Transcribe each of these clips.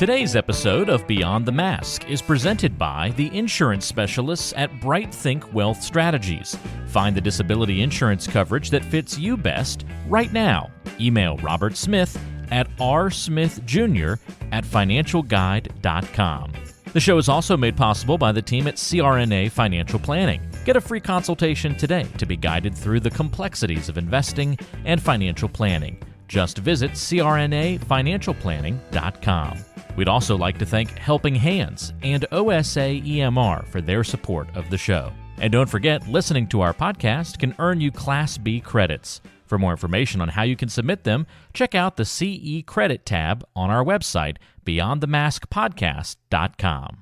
Today's episode of Beyond the Mask is presented by the insurance specialists at Bright Think Wealth Strategies. Find the disability insurance coverage that fits you best right now. Email Robert Smith at rsmithjr@financialguide.com. The show is also made possible by the team at CRNA Financial Planning. Get a free consultation today to be guided through the complexities of investing and financial planning. Just visit crnafinancialplanning.com. We'd also like to thank Helping Hands and OSA EMR for their support of the show. And don't forget, listening to our podcast can earn you Class B credits. For more information on how you can submit them, check out the CE Credit tab on our website, beyondthemaskpodcast.com.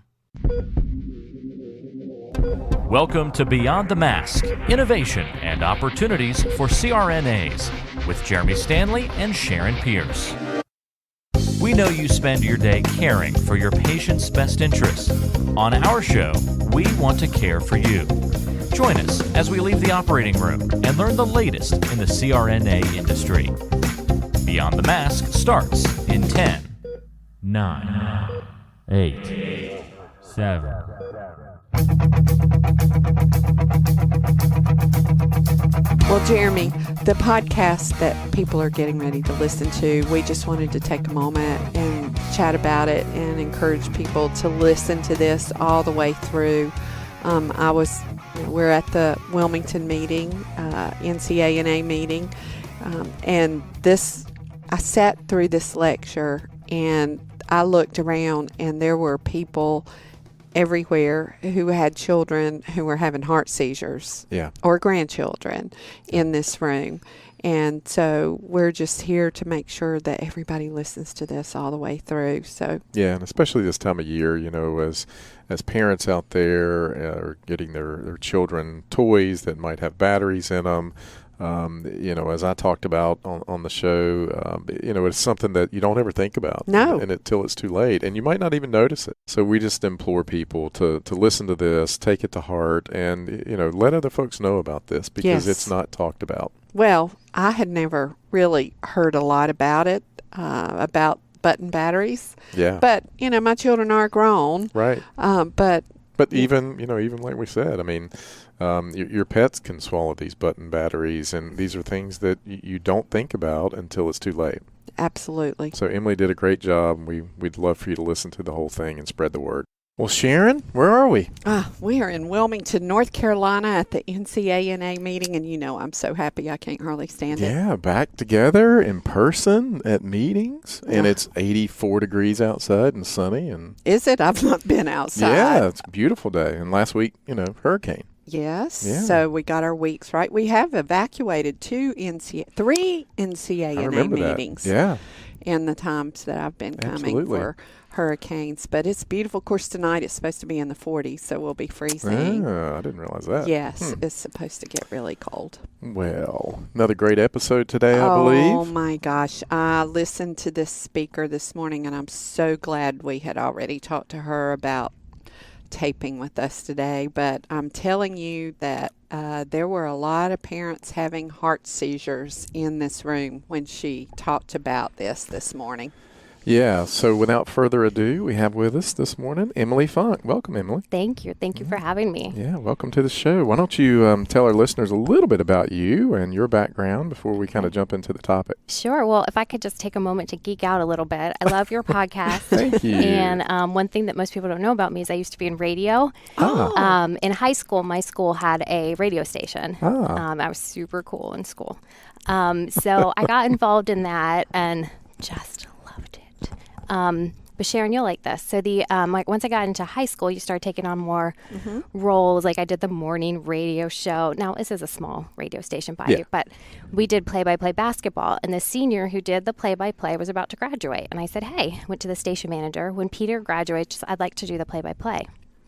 Welcome to Beyond the Mask, Innovation and Opportunities for CRNAs, with Jeremy Stanley and Sharon Pierce. We know you spend your day caring for your patient's best interests. On our show, we want to care for you. Join us as we leave the operating room and learn the latest in the CRNA industry. Beyond the Mask starts in 10, 9, 8, 7. Well, Jeremy, the podcast that people are getting ready to listen to, we just wanted to take a moment and chat about it and encourage people to listen to this all the way through. We're at the Wilmington meeting, NCANA meeting, and I sat through this lecture and I looked around and there were people everywhere who had children who were having heart seizures or grandchildren in this room. And so we're just here to make sure that everybody listens to this all the way through. So and especially this time of year, as parents out there are getting their children toys that might have batteries in them. As I talked about on the show, it's something that you don't ever think about until it's too late, and you might not even notice it. So we just implore people to listen to this, take it to heart, and, let other folks know about this because it's not talked about. Well, I had never really heard a lot about it, about button batteries. Yeah. But, my children are grown. Right. But even like we said, your pets can swallow these button batteries, and these are things that you don't think about until it's too late. Absolutely. So Emily did a great job. We'd love for you to listen to the whole thing and spread the word. Well, Sharon, where are we? We are in Wilmington, North Carolina at the NCANA meeting, and I'm so happy I can't hardly stand it. Yeah, back together in person at meetings, and it's 84 degrees outside and sunny. And is it? I've not been outside. Yeah, it's a beautiful day. And last week, hurricane. Yes. Yeah. So we got our weeks right. We have evacuated three NCANA meetings. Yeah. In the times that I've been coming for hurricanes. But it's beautiful. Of course, tonight it's supposed to be in the 40s, so we'll be freezing. I didn't realize that. Yes, it's supposed to get really cold. Well, another great episode today, I believe. Oh, my gosh. I listened to this speaker this morning, and I'm so glad we had already talked to her about taping with us today. But I'm telling you that there were a lot of parents having heart seizures in this room when she talked about this morning. Yeah, so without further ado, we have with us this morning Emily Funk. Welcome, Emily. Thank you. Thank you for having me. Yeah, welcome to the show. Why don't you tell our listeners a little bit about you and your background before we kind of jump into the topic? Sure. Well, if I could just take a moment to geek out a little bit. I love your podcast. Thank you. And one thing that most people don't know about me is I used to be in radio. In high school, my school had a radio station. I was super cool in school. So I got involved in that and just loved it. But Sharon, you'll like this. So once I got into high school, you start taking on more roles. Like I did the morning radio show. Now this is a small radio station but we did play-by-play basketball. And the senior who did the play-by-play was about to graduate. And I said, hey, went to the station manager. When Peter graduates, I'd like to do the play-by-play.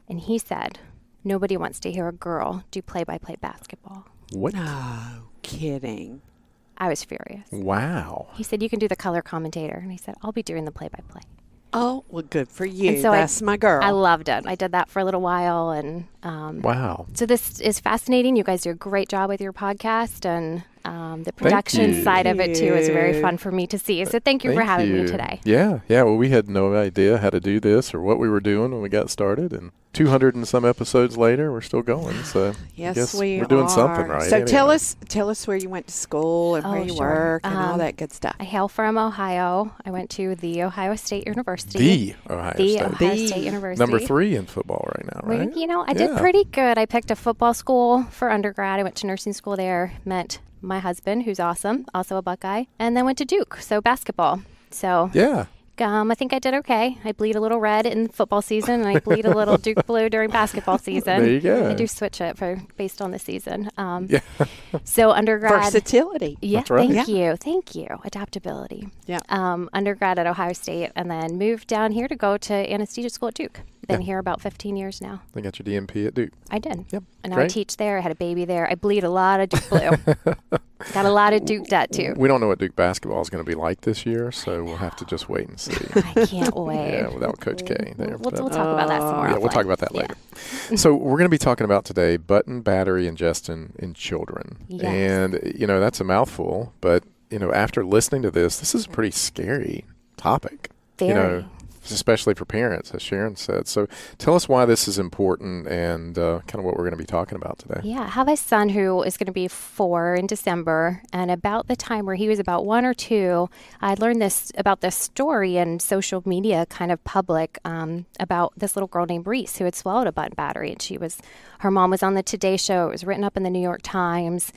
And he said, nobody wants to hear a girl do play-by-play basketball. What? No kidding. I was furious. Wow. He said, you can do the color commentator. And he said, I'll be doing the play-by-play. Oh, well, good for you. And so that's my girl. I loved it. I did that for a little while. And wow. So this is fascinating. You guys do a great job with your podcast. And The production side of it, too, is very you. fun for me to see. So thank you for having me today. Yeah. Well, we had no idea how to do this or what we were doing when we got started. And 200 and some episodes later, we're still going. So yes, I guess we're doing something right. So anyway. tell us where you went to school and where you work and all that good stuff. I hail from Ohio. I went to the Ohio State University. The Ohio State University. Number 3 in football right now, right? Well, I did pretty good. I picked a football school for undergrad. I went to nursing school there. Met my husband, who's awesome, also a Buckeye, and then went to Duke, so basketball. So yeah. I think I did okay. I bleed a little red in football season, and I bleed a little Duke blue during basketball season. There you go. I do switch it based on the season. Yeah. So undergrad. Versatility. Yeah, That's right. Thank you. Adaptability. Yeah. Undergrad at Ohio State, and then moved down here to go to anesthesia school at Duke. Been here about 15 years now. I got your DMP at Duke. I did. Yep. And now Great. I teach there. I had a baby there. I bleed a lot of Duke blue. Got a lot of Duke debt, too. We don't know what Duke basketball is going to be like this year, so we'll have to just wait and see. I can't wait. Yeah, without Coach K there. We'll talk about that some more. Yeah, we'll talk about that later. So we're going to be talking about today button battery ingestion in children. Yes. And, that's a mouthful, but, after listening to this is a pretty scary topic. Very. Especially for parents, as Sharon said. So tell us why this is important and kind of what we're going to be talking about today. Yeah, I have a son who is going to be 4 in December, and about the time where he was about 1 or 2, I learned about this story in social media, kind of public, about this little girl named Reese who had swallowed a button battery, and her mom was on the Today Show. It was written up in the New York Times.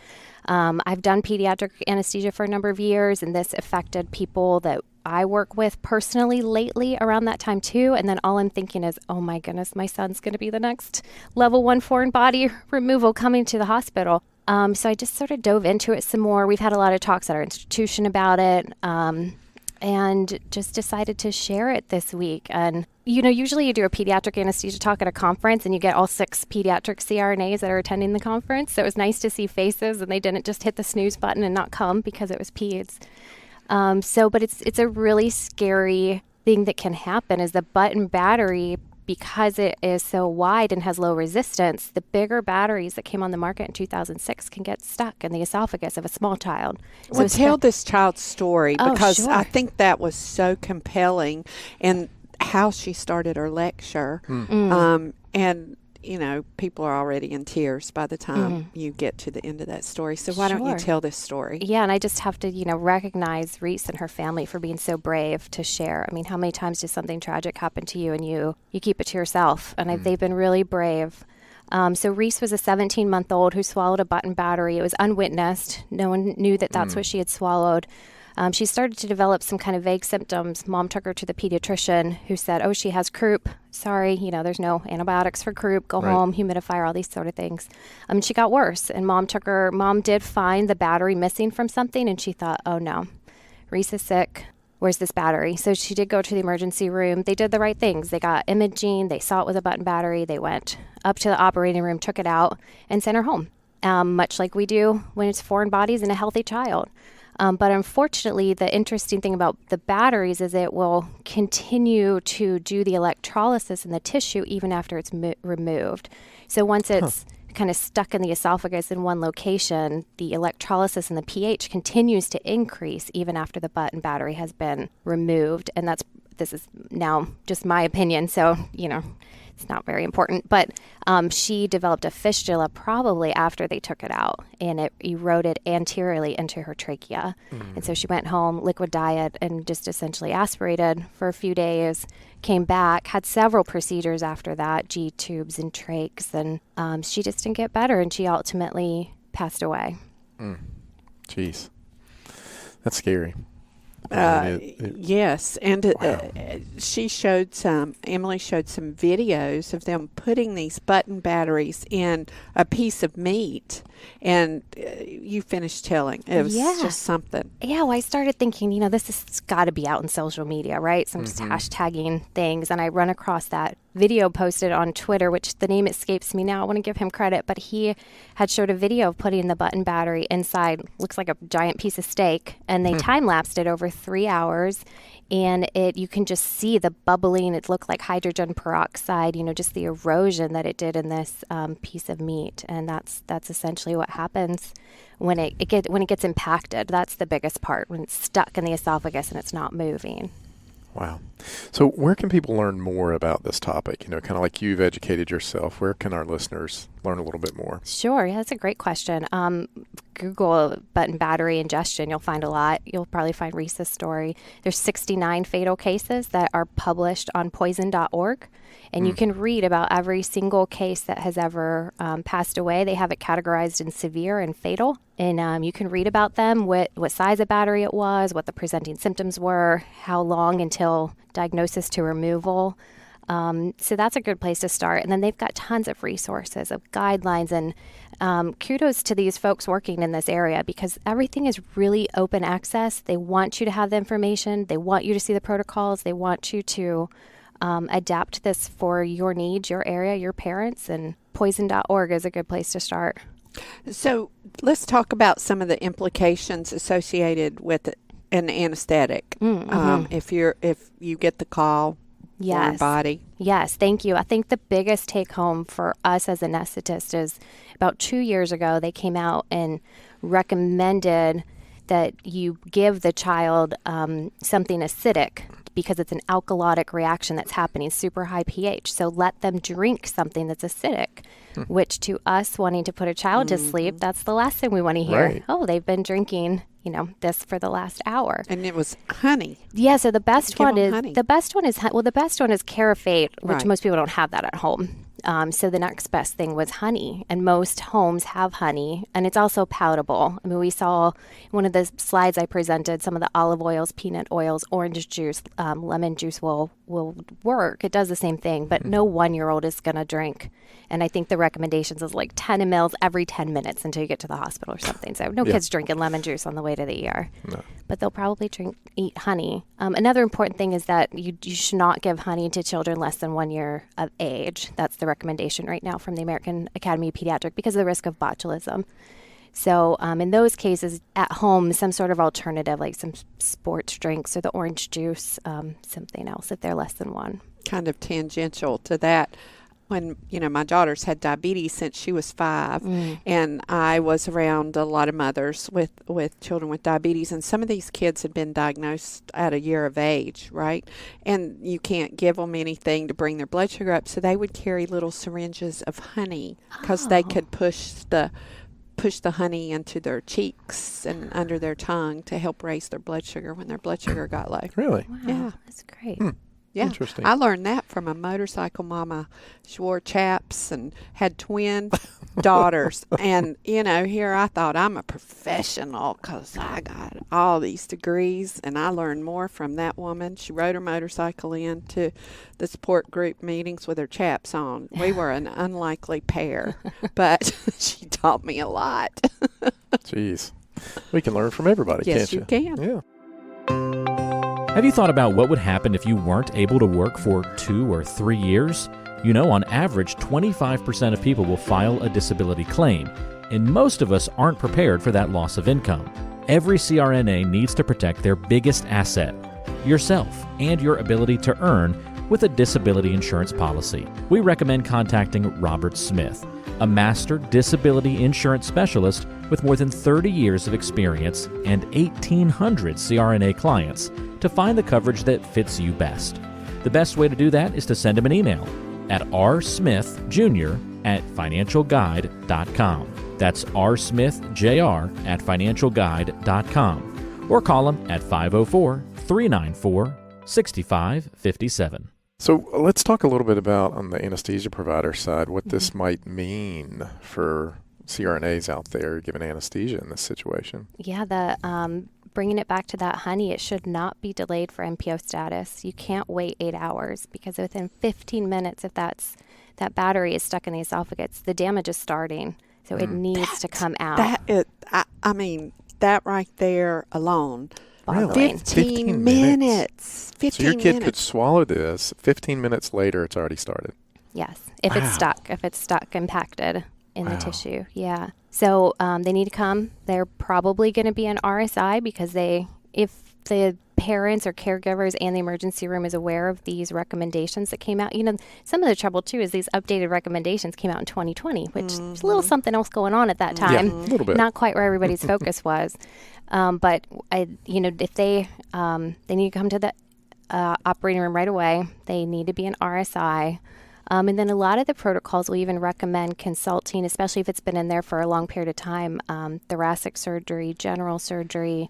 I've done pediatric anesthesia for a number of years, and this affected people that I work with personally lately around that time too. And then all I'm thinking is, oh my goodness, my son's going to be the next level 1 foreign body removal coming to the hospital. So I just sort of dove into it some more. We've had a lot of talks at our institution about it, and just decided to share it this week. And, usually you do a pediatric anesthesia talk at a conference and you get all 6 pediatric CRNAs that are attending the conference. So it was nice to see faces and they didn't just hit the snooze button and not come because it was peds. But it's a really scary thing that can happen is the button battery, because it is so wide and has low resistance. The bigger batteries that came on the market in 2006 can get stuck in the esophagus of a small child. Well, tell this child's story, because sure. I think that was so compelling, and how she started her lecture. And people are already in tears by the time you get to the end of that story. So why don't you tell this story? Yeah, and I just have to, recognize Reese and her family for being so brave to share. I mean, how many times does something tragic happen to you and you keep it to yourself? And they've been really brave. So Reese was a 17-month-old who swallowed a button battery. It was unwitnessed. No one knew that that's what she had swallowed. She started to develop some kind of vague symptoms. Mom took her to the pediatrician, who said, she has croup. Sorry, there's no antibiotics for croup. Go home, humidifier, all these sort of things. She got worse, and Mom did find the battery missing from something, and she thought, oh no, Reese is sick. Where's this battery? So she did go to the emergency room. They did the right things. They got imaging. They saw it was a button battery. They went up to the operating room, took it out, and sent her home, much like we do when it's foreign bodies in a healthy child. But unfortunately, the interesting thing about the batteries is it will continue to do the electrolysis in the tissue even after it's removed. So once it's kind of stuck in the esophagus in one location, the electrolysis and the pH continues to increase even after the button battery has been removed. And this is now just my opinion, so, it's not very important. But she developed a fistula probably after they took it out, and it eroded anteriorly into her trachea. And so she went home, liquid diet, and just essentially aspirated for a few days, came back, had several procedures after that, G-tubes and trachs, and she just didn't get better, and she ultimately passed away. Jeez. That's scary. Yes, and Emily showed some videos of them putting these button batteries in a piece of meat, and you finished telling. It was just something. Yeah, well, I started thinking, this has got to be out in social media, right? So I'm just hashtagging things, and I run across that video posted on Twitter, which the name escapes me now. I want to give him credit, but he had showed a video of putting the button battery inside, looks like a giant piece of steak, and they time-lapsed it over 3 hours. And you can just see the bubbling. It looked like hydrogen peroxide, just the erosion that it did in this piece of meat. And that's essentially what happens when it gets impacted. That's the biggest part, when it's stuck in the esophagus and it's not moving. Wow. So where can people learn more about this topic? Kind of like you've educated yourself. Where can our listeners learn a little bit more? Sure. Yeah, that's a great question. Google button battery ingestion. You'll find a lot. You'll probably find Reese's story. There's 69 fatal cases that are published on poison.org. And you can read about every single case that has ever passed away. They have it categorized in severe and fatal. And you can read about them, what size of battery it was, what the presenting symptoms were, how long until diagnosis to removal. So that's a good place to start. And then they've got tons of resources, of guidelines. And kudos to these folks working in this area, because everything is really open access. They want you to have the information. They want you to see the protocols. They want you to adapt this for your needs, your area, your parents, and poison.org is a good place to start. So let's talk about some of the implications associated with an anesthetic. If you get the call, foreign body. Yes, thank you. I think the biggest take home for us as anesthetists is about 2 years ago, they came out and recommended that you give the child something acidic, because it's an alkalotic reaction that's happening, super high pH. So let them drink something that's acidic, which to us wanting to put a child to sleep, that's the last thing we want to hear. Right. Oh, they've been drinking, this for the last hour. And it was honey. Yeah, so the best one is honey. the best one is Carafate, which Right. most people don't have that at home. So the next best thing was honey, and most homes have honey, and it's also palatable. I mean, we saw one of the slides I presented, some of the olive oils, peanut oils, orange juice, lemon juice will work. It does the same thing, but no 1-year-old is going to drink. And I think the recommendations is like 10 mLs every 10 minutes until you get to the hospital or something. So no kids drinking lemon juice on the way to the ER. No. But they'll probably eat honey. Another important thing is that you should not give honey to children less than 1 year of age. That's the recommendation right now from the American Academy of Pediatrics, because of the risk of botulism. So in those cases, at home, some sort of alternative, like some sports drinks or the orange juice, something else if they're less than 1. Kind of tangential to that. When, my daughter's had diabetes since she was 5, and I was around a lot of mothers with children with diabetes, and some of these kids had been diagnosed at a year of age, right? And you can't give them anything to bring their blood sugar up, so they would carry little syringes of honey because they could push the honey into their cheeks and under their tongue to help raise their blood sugar when their blood sugar got low. Really? Wow, Yeah. that's great. Yeah, Interesting. I learned that from a motorcycle mama. She wore chaps and had twin daughters. And, here I thought I'm a professional because I got all these degrees. And I learned more from that woman. She rode her motorcycle into the support group meetings with her chaps on. We were an unlikely pair, but she taught me a lot. Jeez. We can learn from everybody, Yes, can't you you? can. Yeah. Have you thought about what would happen if you weren't able to work for 2 or 3 years? On average, 25% of people will file a disability claim, and most of us aren't prepared for that loss of income. Every CRNA needs to protect their biggest asset, yourself, and your ability to earn with a disability insurance policy. We recommend contacting Robert Smith, a master disability insurance specialist with more than 30 years of experience and 1,800 CRNA clients, to find the coverage that fits you best. The best way to do that is to send him an email at rsmithjr@financialguide.com. That's rsmithjr@financialguide.com. Or call him at 504-394-6557. So let's talk a little bit about, on the anesthesia provider side, what this might mean for CRNAs out there giving anesthesia in this situation. Yeah, bringing it back to that honey, it should not be delayed for MPO status. You can't wait 8 hours, because within 15 minutes, if that battery is stuck in the esophagus, the damage is starting. So it needs to come out. That right there alone. Really? 15 minutes. 15 So your kid minutes. could swallow this. 15 minutes later, it's already started. Yes, if Wow. it's stuck, impacted in Wow. the tissue. Yeah. So they need to come. They're probably going to be an RSI because if the parents or caregivers and the emergency room is aware of these recommendations that came out. Some of the trouble too is these updated recommendations came out in 2020, which there's a little something else going on at that time. Yeah, a little bit. Not quite where everybody's focus was. But if they need to come to the operating room right away, they need to be an RSI. And then a lot of the protocols will even recommend consulting, especially if it's been in there for a long period of time, thoracic surgery, general surgery.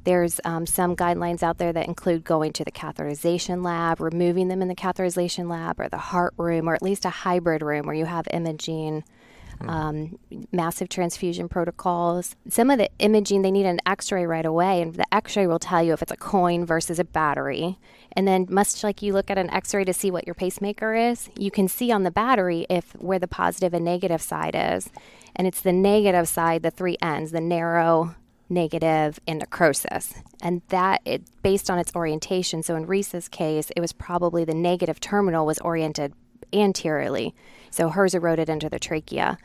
There's some guidelines out there that include going to the catheterization lab, removing them in the catheterization lab, or the heart room, or at least a hybrid room where you have imaging, massive transfusion protocols. Some of the imaging, they need an x-ray right away, and the x-ray will tell you if it's a coin versus a battery. And then much like you look at an x-ray to see what your pacemaker is, you can see on the battery where the positive and negative side is. And it's the negative side, the three ends, the narrow, negative, and necrosis. And based on its orientation. So in Reese's case, it was probably the negative terminal was oriented anteriorly. So hers eroded into the trachea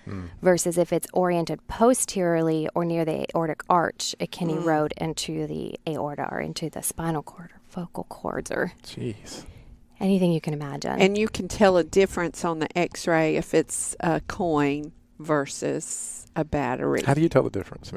versus if it's oriented posteriorly or near the aortic arch, it can erode into the aorta or into the spinal cord or vocal cords or Jeez. anything you can imagine. And you can tell a difference on the x-ray if it's a coin versus a battery. How do you tell the difference?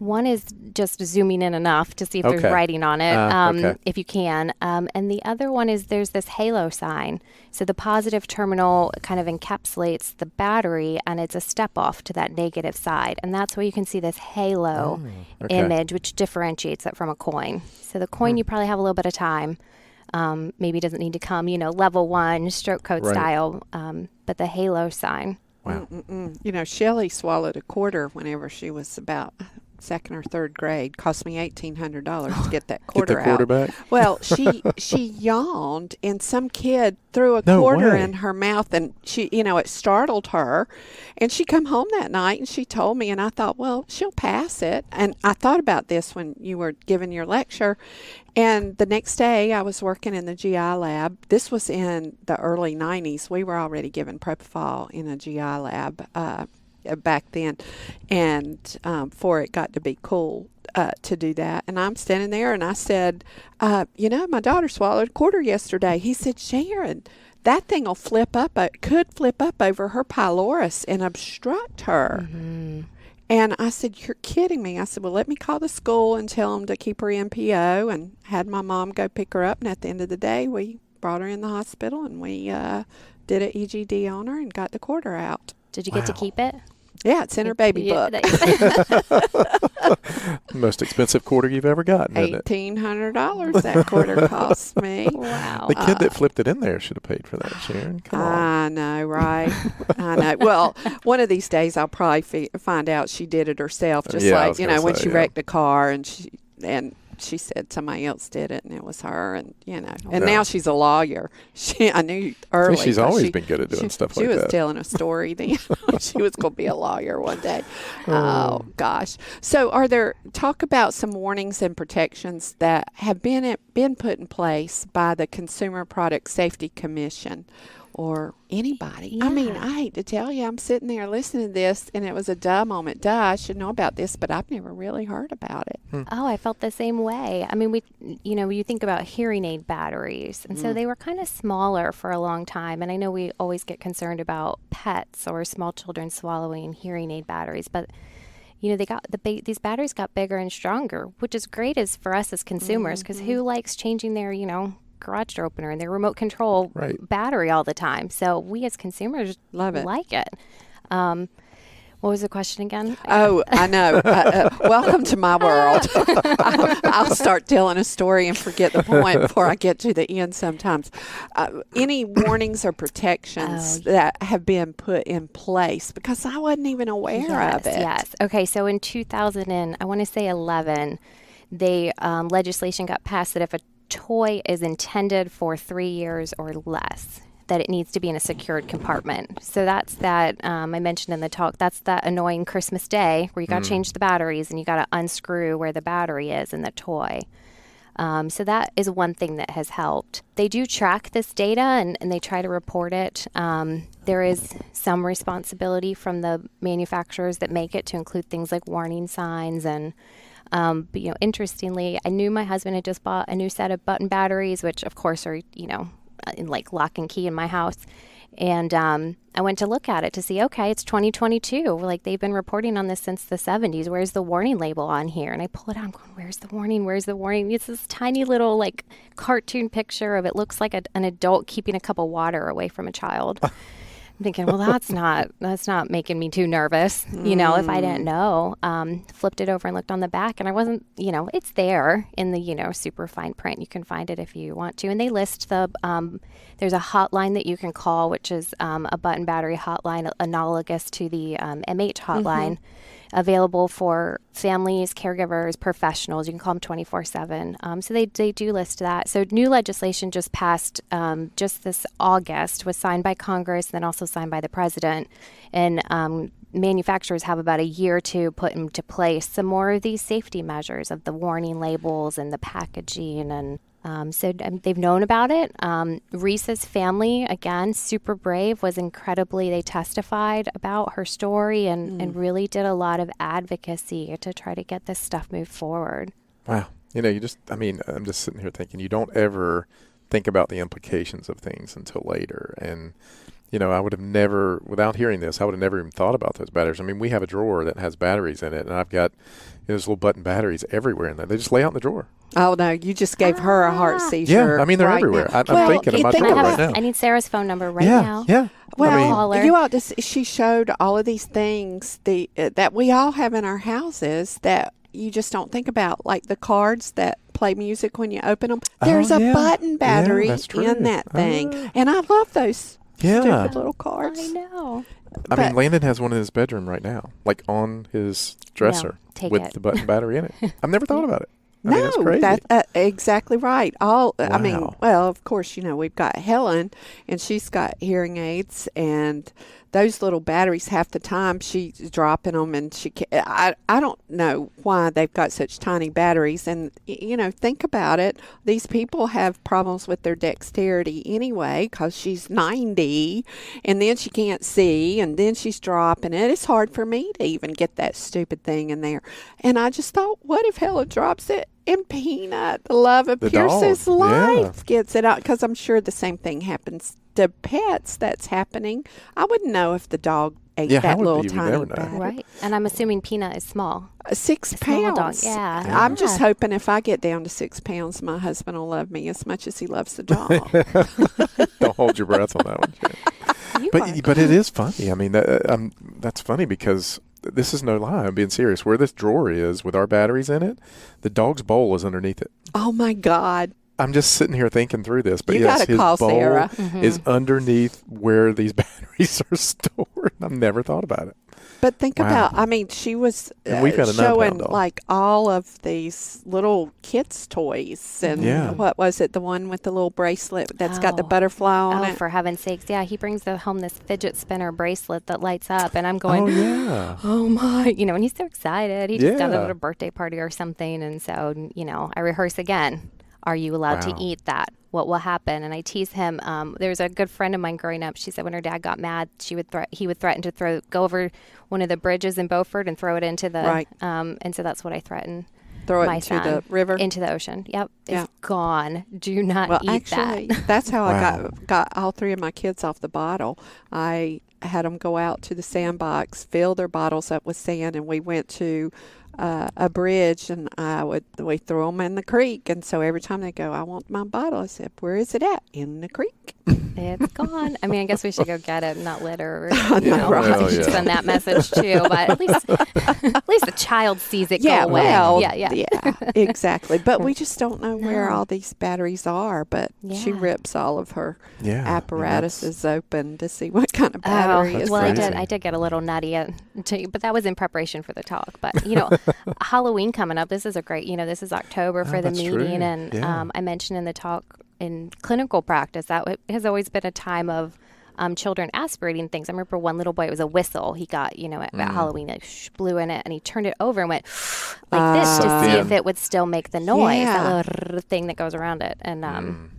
One is just zooming in enough to see if there's Okay. writing on it, Okay. if you can. And the other one is there's this halo sign. So the positive terminal kind of encapsulates the battery, and it's a step off to that negative side. And that's where you can see this halo okay. image, which differentiates it from a coin. So the coin, you probably have a little bit of time. Maybe doesn't need to come, level 1, stroke code Right. style. But the halo sign. Wow. Shelley swallowed a quarter whenever she was about second or third grade. Cost me $1,800 to get that quarter Get the quarter out. back? Well, she yawned, and some kid threw a No quarter way. in her mouth, and she, it startled her. And she come home that night, and she told me, and I thought, well, she'll pass it. And I thought about this when you were giving your lecture. And the next day, I was working in the GI lab. This was in the early 90s. We were already giving propofol in a GI lab back then, and before it got to be cool to do that. And I'm standing there, and I said, my daughter swallowed a quarter yesterday. He said, Sharon, that thing will could flip up over her pylorus and obstruct her. Mm-hmm. And I said, you're kidding me. I said, well, let me call the school and tell them to keep her NPO, and had my mom go pick her up. And at the end of the day, we brought her in the hospital, and we did an EGD on her and got the quarter out. Did you get to keep it? Yeah, it's in her baby book. Most expensive quarter you've ever gotten, isn't it? $1,800 that quarter cost me. Wow. The kid that flipped it in there should have paid for that, Sharon. Come on. I know, right? I know. Well, one of these days I'll probably find out she did it herself, just Yeah, I like, was gonna when say, she yeah. wrecked a car and she said somebody else did it, and it was her, and and No. now she's a lawyer. I knew early. She's 'cause always been good at doing stuff like She was that. telling a story then. She was going to be a lawyer one day. Oh gosh. So, talk about some warnings and protections that have been put in place by the Consumer Product Safety Commission. Or anybody. Yeah. I mean, I hate to tell you, I'm sitting there listening to this, and it was a duh moment. I should know about this, but I've never really heard about it. Oh, I felt the same way. I mean, you think about hearing aid batteries, and so they were kind of smaller for a long time. And I know we always get concerned about pets or small children swallowing hearing aid batteries, but these batteries got bigger and stronger, which is great for us as consumers, because who likes changing their garage door opener and their remote control Right. battery all the time? So we as consumers Love it. like it. What was the question again? Oh, I know. Welcome to my world. I'll start telling a story and forget the point before I get to the end sometimes. Any warnings or protections that have been put in place? Because I wasn't even aware of it. Yes. Okay. So in 2011, legislation got passed that if a toy is intended for 3 years or less, that it needs to be in a secured compartment. So that's that, I mentioned in the talk, that's that annoying Christmas day where you got to change the batteries and you got to unscrew where the battery is in the toy. So that is one thing that has helped. They do track this data and they try to report it. There is some responsibility from the manufacturers that make it to include things like warning signs. And, but, interestingly, I knew my husband had just bought a new set of button batteries, which of course are, in like lock and key in my house. And I went to look at it to see, okay, it's 2022. Like they've been reporting on this since the 70s. Where's the warning label on here? And I pull it out. I'm going, where's the warning? Where's the warning? It's this tiny little like cartoon picture of it. Looks like an adult keeping a cup of water away from a child. I'm thinking, well, that's not making me too nervous, if I didn't know. Flipped it over and looked on the back, and I wasn't, it's there in the, super fine print. You can find it if you want to. And they list there's a hotline that you can call, which is a button battery hotline analogous to the MH hotline. Available for families, caregivers, professionals. You can call them 24/7. So they do list that. So new legislation just passed just this August, was signed by Congress, and then also signed by the president. And manufacturers have about a year to put into place some more of these safety measures of the warning labels and the packaging. And so they've known about it. Reese's family, again, super brave, they testified about her story and really did a lot of advocacy to try to get this stuff moved forward. Wow. I'm just sitting here thinking, you don't ever think about the implications of things until later. And, I would have never, without hearing this, I would have never even thought about those batteries. I mean, we have a drawer that has batteries in it, and I've got those little button batteries everywhere in there. They just lay out in the drawer. Oh, no, you just gave her a heart seizure. Yeah, I mean, they're everywhere. I'm thinking of my drawer right now. I need Sarah's phone number right now. Yeah. Well, you ought to see, she showed all of these things that we all have in our houses that you just don't think about, like the cards that play music when you open them. There's a button battery in that thing. And I love those stupid little cards. I know. I mean, Landon has one in his bedroom right now, like on his dresser with the button battery in it. I've never thought about it. I mean, that's crazy. That's exactly right. I mean, well, of course, we've got Helen, and she's got hearing aids, and those little batteries, half the time she's dropping them, and I don't know why they've got such tiny batteries. And, think about it. These people have problems with their dexterity anyway, because she's 90, and then she can't see, and then she's dropping it. It's hard for me to even get that stupid thing in there. And I just thought, what if Helen drops it? And Peanut, the love of Pierce's life, gets it out, because I'm sure the same thing happens to pets. That's happening. I wouldn't know if the dog ate that little tiny battery. Right. And I'm assuming Peanut is small. 6 pounds. Dog. Yeah. I'm just hoping if I get down to 6 pounds, my husband will love me as much as he loves the dog. Don't hold your breath on that one, Sharon. But it is funny. I mean, that's funny because this is no lie. I'm being serious. Where this drawer is with our batteries in it, the dog's bowl is underneath it. Oh, my God. I'm just sitting here thinking through this. But yes, his bowl Sarah. Is underneath where these batteries are stored. I've never thought about it. But think about, she was showing like all of these little kids' toys. And what was it? The one with the little bracelet that's got the butterfly on it. Oh, for heaven's sakes. Yeah, he brings home this fidget spinner bracelet that lights up. And I'm going, oh my. And he's so excited. He just done it at a birthday party or something. And so, I rehearse again. Are you allowed to eat that? What will happen? And I tease him. There's a good friend of mine growing up. She said when her dad got mad, he would threaten to go over one of the bridges in Beaufort and throw it into the. And so that's what I threaten. Throw it my into son, the river, into the ocean. Yep, it's gone. Do not eat that. That's how I got all 3 of my kids off the bottle. I had them go out to the sandbox, fill their bottles up with sand, and we went to a bridge, and we threw them in the creek. And so every time they go, I want my bottle, I said, where is it at? In the creek. It's gone. I mean, I guess we should go get it, not litter. Right. We should send that message too. But at least the child sees it go away. Yeah, exactly. But we just don't know where all these batteries are. But she rips all of her apparatuses open to see what kind of battery is. Well, I did get a little nutty, but that was in preparation for the talk. But Halloween coming up. This is a great. This is October for the meeting, and I mentioned in the talk in clinical practice that has always been a time of children aspirating things. I remember one little boy, it was a whistle. He got, at Halloween, like blew in it, and he turned it over and went like this to see if it would still make the noise, that little thing that goes around it. And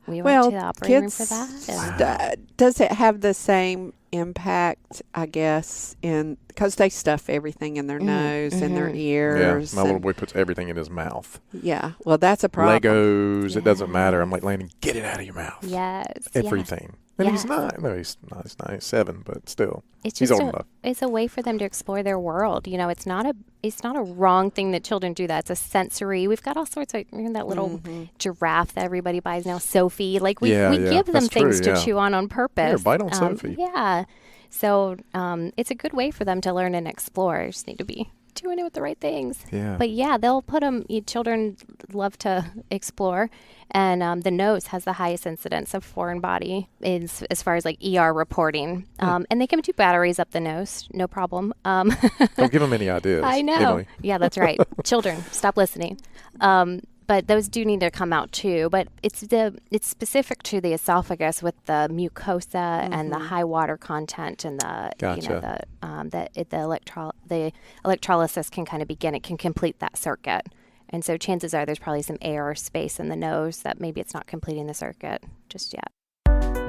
we went to the operating room for that. Does it have the same impact, I guess, because they stuff everything in their nose and their ears? Yeah, my little boy puts everything in his mouth. Yeah, well, that's a problem. Legos, it doesn't matter. I'm like, Landon, get it out of your mouth. Yes. Everything. And he's not. No, he's not. He's 7, but still, he's old enough. It's a way for them to explore their world. It's not a wrong thing that children do that. It's a sensory. We've got all sorts of that little giraffe that everybody buys now, Sophie. Like we give them things to chew on purpose. Here, bite on Sophie. Yeah. So it's a good way for them to learn and explore. You just need to be doing it with the right things. Yeah. But they'll put them. Children love to explore, and the nose has the highest incidence of foreign body as far as like ER reporting. And they can do batteries up the nose, no problem. Don't give them any ideas. I know. Emily. Yeah, that's right. Children, stop listening. But those do need to come out too. But it's specific to the esophagus with the mucosa and the high water content and the the electrolysis can kind of begin. It can complete that circuit. And so chances are there's probably some air or space in the nose that maybe it's not completing the circuit just yet.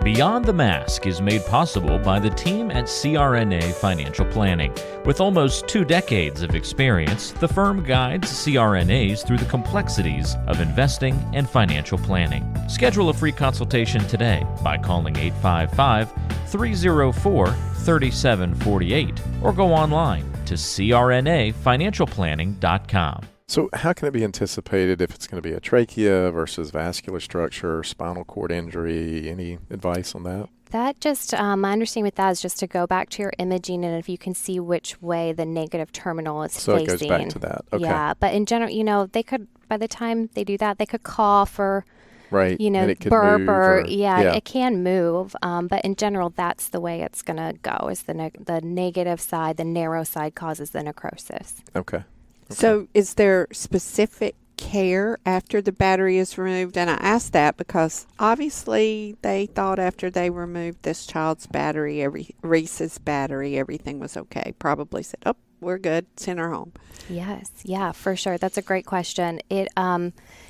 Beyond the Mask is made possible by the team at CRNA Financial Planning. With almost 2 decades of experience, the firm guides CRNAs through the complexities of investing and financial planning. Schedule a free consultation today by calling 855-304-3748 or go online to crnafinancialplanning.com. So how can it be anticipated if it's going to be a trachea versus vascular structure, spinal cord injury? Any advice on that? That just, my understanding with that is just to go back to your imaging, and if you can see which way the negative terminal is facing. So it goes back to that. Okay. Yeah, but in general, they could, by the time they do that, they could cough or, right. And it could burp move it can move. But in general, that's the way it's going to go, is the negative side, the narrow side causes the necrosis. Okay. So is there specific care after the battery is removed? And I asked that because obviously they thought after they removed this child's battery, Reese's battery, everything was okay. Probably said, oh, we're good. Send her home. Yes. Yeah, for sure. That's a great question. It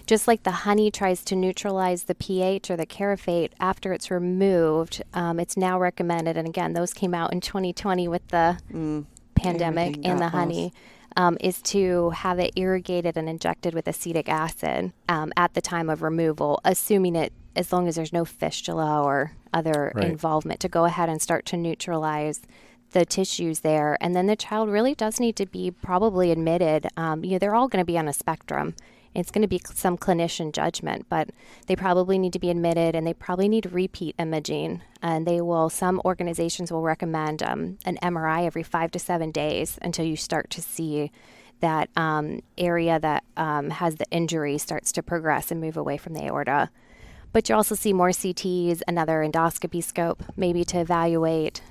just like the honey tries to neutralize the pH or the caraphate after it's removed, it's now recommended. And again, those came out in 2020 with the pandemic and the honey. Is to have it irrigated and injected with acetic acid at the time of removal, assuming it, as long as there's no fistula or other involvement, to go ahead and start to neutralize the tissues there. And then the child really does need to be probably admitted. They're all going to be on a spectrum. It's going to be some clinician judgment, but they probably need to be admitted, and they probably need repeat imaging. And some organizations will recommend an MRI every 5 to 7 days until you start to see that area that has the injury starts to progress and move away from the aorta. But you also see more CTs, another endoscopy scope, maybe to evaluate.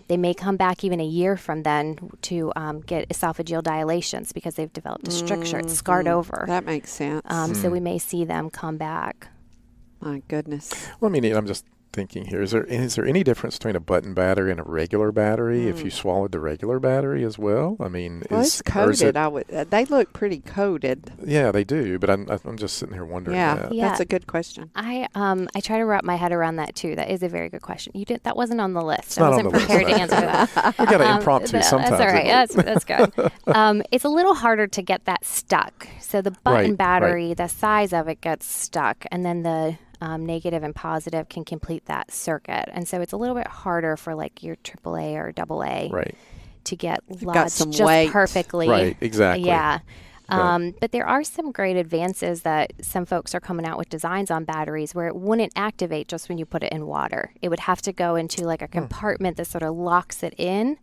They may come back even a year from then to get esophageal dilations because they've developed a stricture. It's scarred over. That makes sense. So we may see them come back. My goodness. Well, I'm just thinking here. Is there any difference between a button battery and a regular battery if you swallowed the regular battery as well? It's coated. They look pretty coated. Yeah, they do. But I'm just sitting here wondering. Yeah, that's a good question. I try to wrap my head around that too. That is a very good question. That wasn't on the list. I wasn't prepared to answer that. We got to impromptu sometimes. That's all right. That's good. It's a little harder to get that stuck. So the button battery, the size of it gets stuck, and then the negative and positive can complete that circuit. And so it's a little bit harder for like your AAA or AA to get lodged just weight. Perfectly. Right, exactly. Yeah. But there are some great advances that some folks are coming out with designs on batteries where it wouldn't activate just when you put it in water. It would have to go into like a compartment that sort of locks it in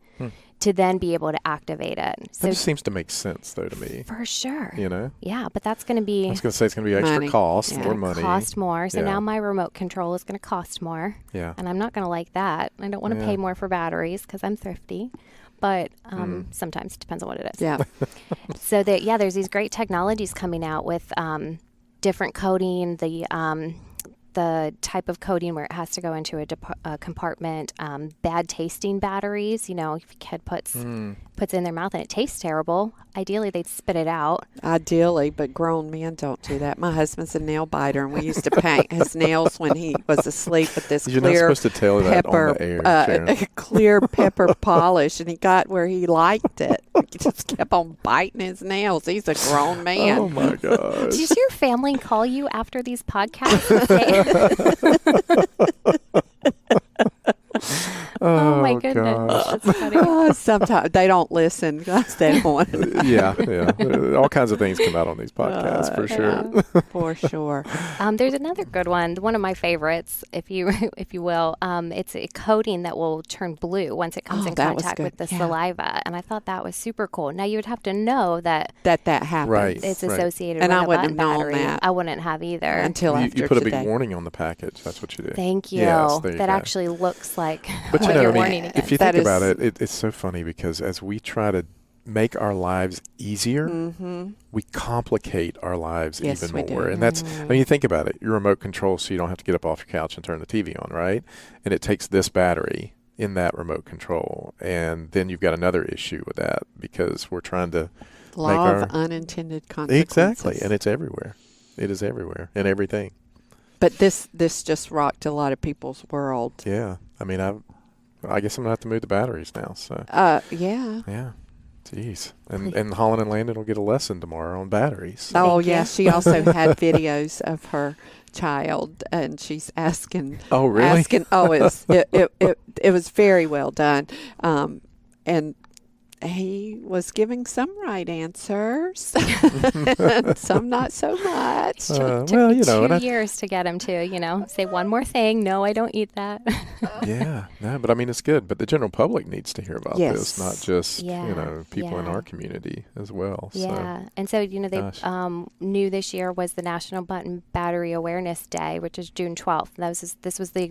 to then be able to activate it. So that just seems to make sense, though, to me. For sure. Yeah, but that's going to be... I was going to say it's going to be extra cost, more money. Cost more. So now my remote control is going to cost more. Yeah. And I'm not going to like that. I don't want to pay more for batteries because I'm thrifty. But sometimes it depends on what it is. Yeah. So there's these great technologies coming out with different coating, the type of coding where it has to go into a compartment. Bad tasting batteries. You know, if a kid puts it in their mouth and it tastes terrible, ideally they'd spit it out. Ideally, but grown men don't do that. My husband's a nail biter, and we used to paint his nails when he was asleep with this You're clear not supposed to tell that pepper, on the air, Sharon. clear pepper polish, and he got where he liked it. He just kept on biting his nails. He's a grown man. Oh my gosh. Does your family call you after these podcasts? Oh my goodness. gosh. That's funny. Sometimes they don't listen because they don't want to. Yeah. All kinds of things come out on these podcasts for sure. For sure. There's another good one of my favorites, if you will. It's a coating that will turn blue once it comes in that was contact good. with the Yeah. saliva, and I thought that was super cool. Now you would have to know that That happens. Right. it's associated And with I a wouldn't button have known battery. that. I wouldn't have either. Until You after put a today. big warning on the package. That's what you do. Thank you. Yes, there you That go. actually looks like But what you know, you're I mean, warning against. if you That think about is- it's so funny because as we try to make our lives easier, we complicate our lives Yes, even we do. more. And that's, I mean, you think about it, your remote control so you don't have to get up off your couch and turn the TV on, right? And it takes this battery in that remote control. And then you've got another issue with that because we're trying to Law make of unintended consequences. Exactly. And it's everywhere. It is everywhere and everything. But this just rocked a lot of people's world. Yeah. I mean, I guess I'm going to have to move the batteries now. So, Yeah. yeah. Jeez. And Holland and Landon will get a lesson tomorrow on batteries. Oh, Thank yeah. you. She also had videos of her child, and she's asking. Oh, really? Asking. Oh, it was very well done, and he was giving some right answers, and some not so much. Took well, me you know, 2 and years to get him to, say one more thing. No, I don't eat that. yeah, no, but I mean, it's good. But the general public needs to hear about Yes. this, not just, Yeah, people in yeah. our community as well. Yeah, and so they Gosh. knew this year was the National Button Battery Awareness Day, which is June 12th. This was the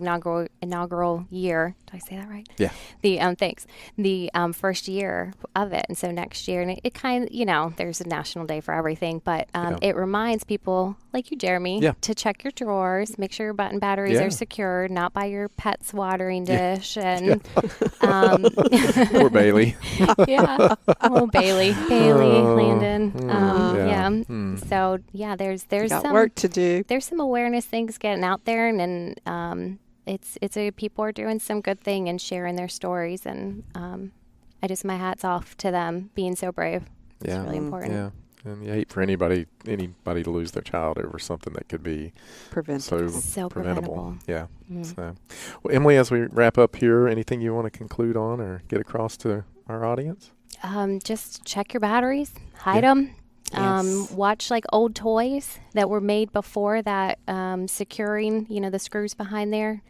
inaugural year. Did I say that right? Yeah. The thanks. The first year of it, and so next year, and it kind of there's a national day for everything, but it reminds people like you, Jeremy, Yeah. to check your drawers, make sure your button batteries Yeah. are secured, not by your pet's watering dish, and Poor Bailey. yeah. Oh, Bailey, Landon. yeah. So yeah, there's Got some work to do. there's some awareness things getting out there, and people are doing some good thing and sharing their stories, and I just my hats off to them being so brave. Yeah. It's really important. Yeah. And you hate for anybody to lose their child over something that could be Preventable. So preventable. preventable. Yeah. Mm. So, well, Emily, as we wrap up here, anything you want to conclude on or get across to our audience? Just check your batteries, hide Yeah. them. Yes. Watch like old toys that were made before that, securing, the screws behind there.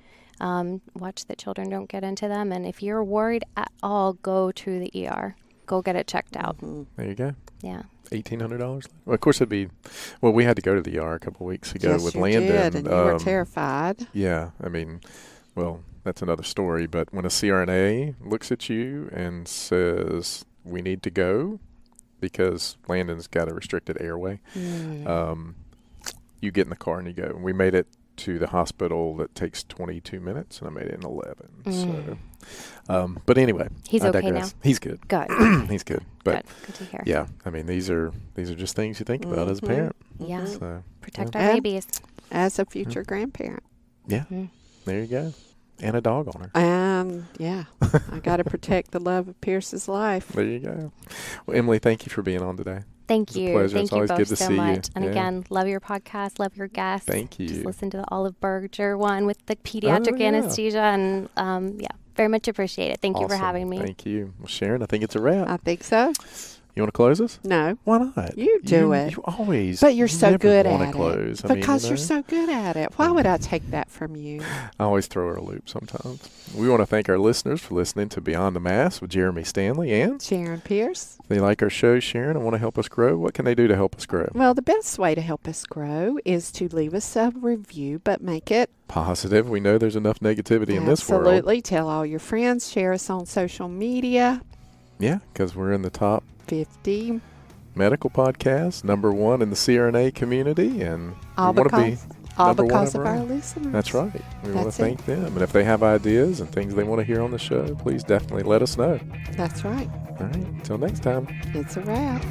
Watch that children don't get into them. And if you're worried at all, go to the ER. Go get it checked out. There you go. Yeah. $1,800. Well, of course, we had to go to the ER a couple of weeks ago Yes, with you Landon. did, and you were terrified. Yeah, I mean, well, that's another story. But when a CRNA looks at you and says, we need to go because Landon's got a restricted airway, you get in the car and you go. And we made it to the hospital that takes 22 minutes, and I made it in 11. So, but anyway, He's I okay digress. now? He's good. Good. He's good. But Good to hear. yeah, I mean, these are just things you think about as a parent. Yeah. So, Protect Yeah. our babies. As a future grandparent. yeah, there you go. And a dog on her. Yeah, I got to protect the love of Pierce's life. There you go. Well, Emily, thank you for being on today. Thank It's a you. pleasure. Thank It's you always both good to so see you. much. And Yeah. again, love your podcast, love your guests. Thank you. Just listen to the Olive Berger one with the pediatric yeah. anesthesia, and very much appreciate it. Thank you for Awesome. having me. Thank you. Well, Sharon, I think it's a wrap. I think so. You want to close us? No. Why not? You do it. You always. But you're so never good wanna at close. it. I mean, Because you're so good at it. Why would I take that from you? I always throw her a loop sometimes. We want to thank our listeners for listening to Beyond the Mask with Jeremy Stanley. And Sharon Pierce. if they like our show, Sharon, and want to help us grow, what can they do to help us grow? Well, the best way to help us grow is to leave us a review, but make it Positive. We know there's enough negativity in this world. absolutely. Tell all your friends. Share us on social media. Yeah, because we're in the top 50. medical podcast, #1 in the CRNA community, and All we want to be because All number because one of our overall. listeners. That's right. We want to That's it. thank them. And if they have ideas and things they want to hear on the show, please definitely let us know. That's right. All right. Until next time. It's a wrap.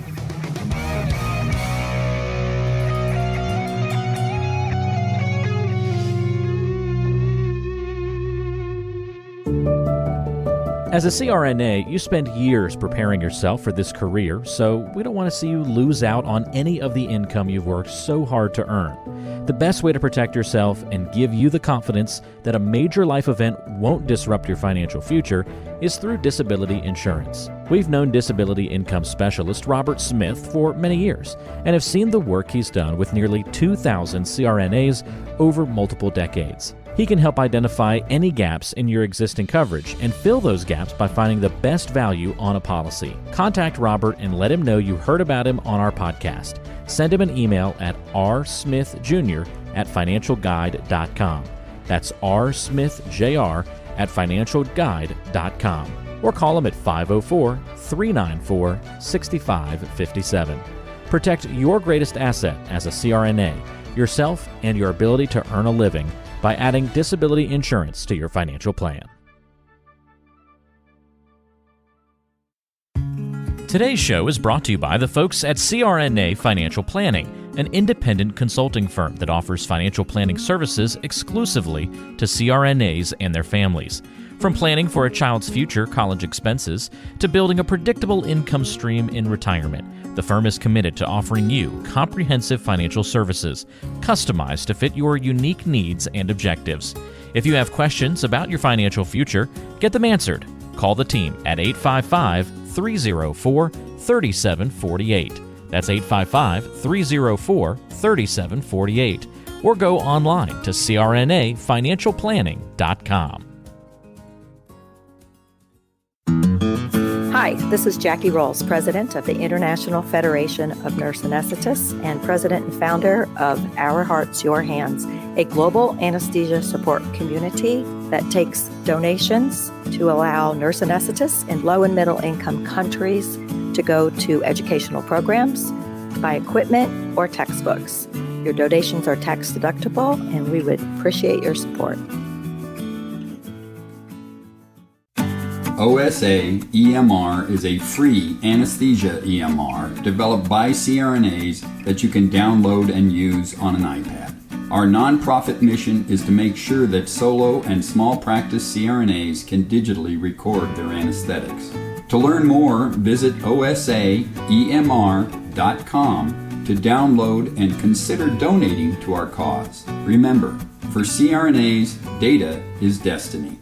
As a CRNA, you spend years preparing yourself for this career, so we don't want to see you lose out on any of the income you've worked so hard to earn. The best way to protect yourself and give you the confidence that a major life event won't disrupt your financial future is through disability insurance. We've known disability income specialist Robert Smith for many years and have seen the work he's done with nearly 2,000 CRNAs over multiple decades. He can help identify any gaps in your existing coverage and fill those gaps by finding the best value on a policy. Contact Robert and let him know you heard about him on our podcast. Send him an email at rsmithjr@financialguide.com. That's rsmithjr@financialguide.com. Or call him at 504-394-6557. Protect your greatest asset as a CRNA, yourself and your ability to earn a living by adding disability insurance to your financial plan. Today's show is brought to you by the folks at CRNA Financial Planning, an independent consulting firm that offers financial planning services exclusively to CRNAs and their families. From planning for a child's future college expenses to building a predictable income stream in retirement, the firm is committed to offering you comprehensive financial services, customized to fit your unique needs and objectives. If you have questions about your financial future, get them answered. Call the team at 855-304-3748. That's 855-304-3748. Or go online to crnafinancialplanning.com. Hi, this is Jackie Rolls, President of the International Federation of Nurse Anesthetists and President and founder of Our Hearts, Your Hands, a global anesthesia support community that takes donations to allow nurse anesthetists in low and middle income countries to go to educational programs, buy equipment, or textbooks. Your donations are tax deductible, and we would appreciate your support. OSA EMR is a free anesthesia EMR developed by CRNAs that you can download and use on an iPad. Our nonprofit mission is to make sure that solo and small practice CRNAs can digitally record their anesthetics. To learn more, visit osaemr.com to download and consider donating to our cause. Remember, for CRNAs, data is destiny.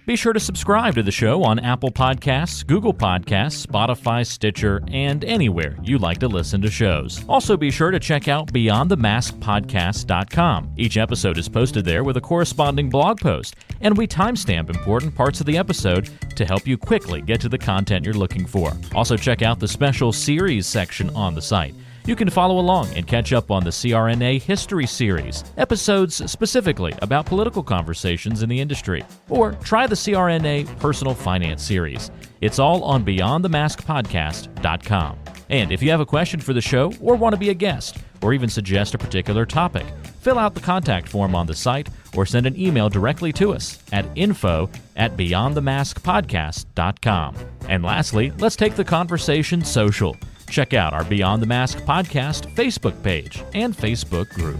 Be sure to subscribe to the show on Apple Podcasts, Google Podcasts, Spotify, Stitcher, and anywhere you like to listen to shows. Also be sure to check out BeyondTheMaskPodcast.com. Each episode is posted there with a corresponding blog post, and we timestamp important parts of the episode to help you quickly get to the content you're looking for. Also check out the special series section on the site. You can follow along and catch up on the CRNA History Series, episodes specifically about political conversations in the industry. Or try the CRNA Personal Finance Series. It's all on BeyondTheMaskPodcast.com. And if you have a question for the show or want to be a guest, or even suggest a particular topic, fill out the contact form on the site or send an email directly to us at info@BeyondTheMaskPodcast.com. And lastly, let's take the conversation social. Check out our Beyond the Mask podcast Facebook page and Facebook group.